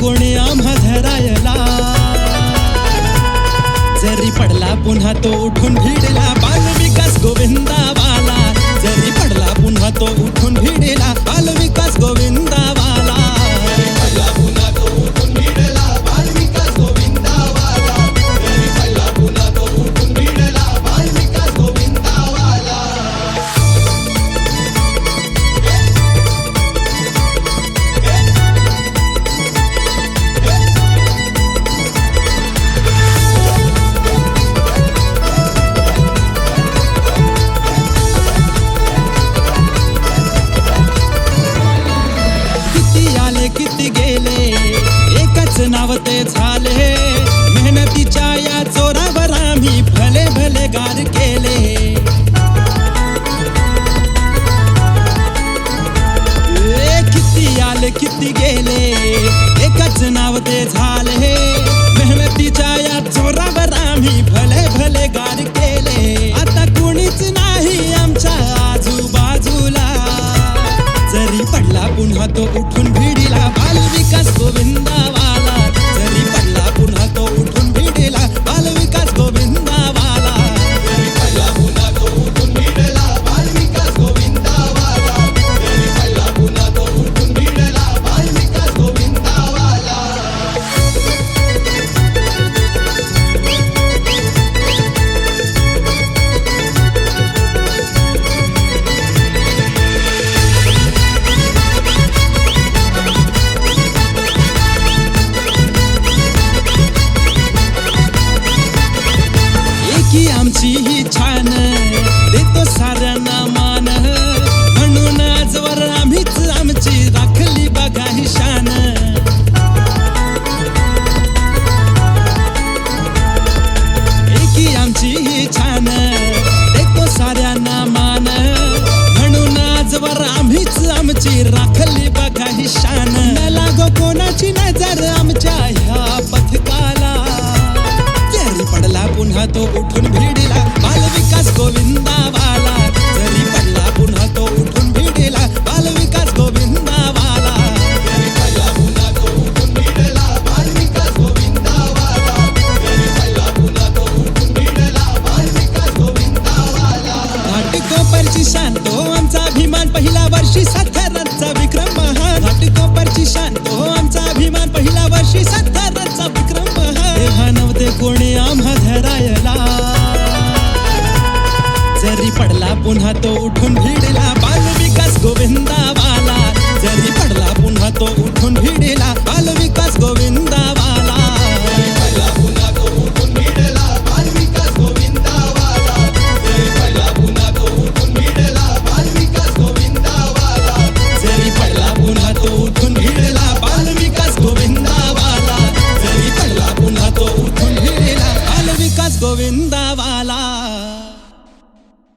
कोणी आम्हा धरायला. जरी पडला पुन्हा तो उठून भिडला बालविकास गोविंदावाला. जरी पडला पुन्हा तो उठून भिडला बालविकास गोविंदावाला. जरी पडला पुन्हा तो उठून भिडला बालविकास गोविंदावाला. जरी पडला पुन्हा तो उठून भिडला बालविकास गोविंदावाला. किती गेले एकच नाव ते झाले. मेहनतीच्या या जोरावर आम्ही भले भले गार केले. किती आले किती गेले एकच नाव ते झाले. मेहनतीच्या या जोरावर आम्ही भले भले गार केले. आता कोणीच नाही आमच्या आजूबाजूला. जरी पडला पुन्हा तो उठून भिडला बालविकास गोविंदावाला.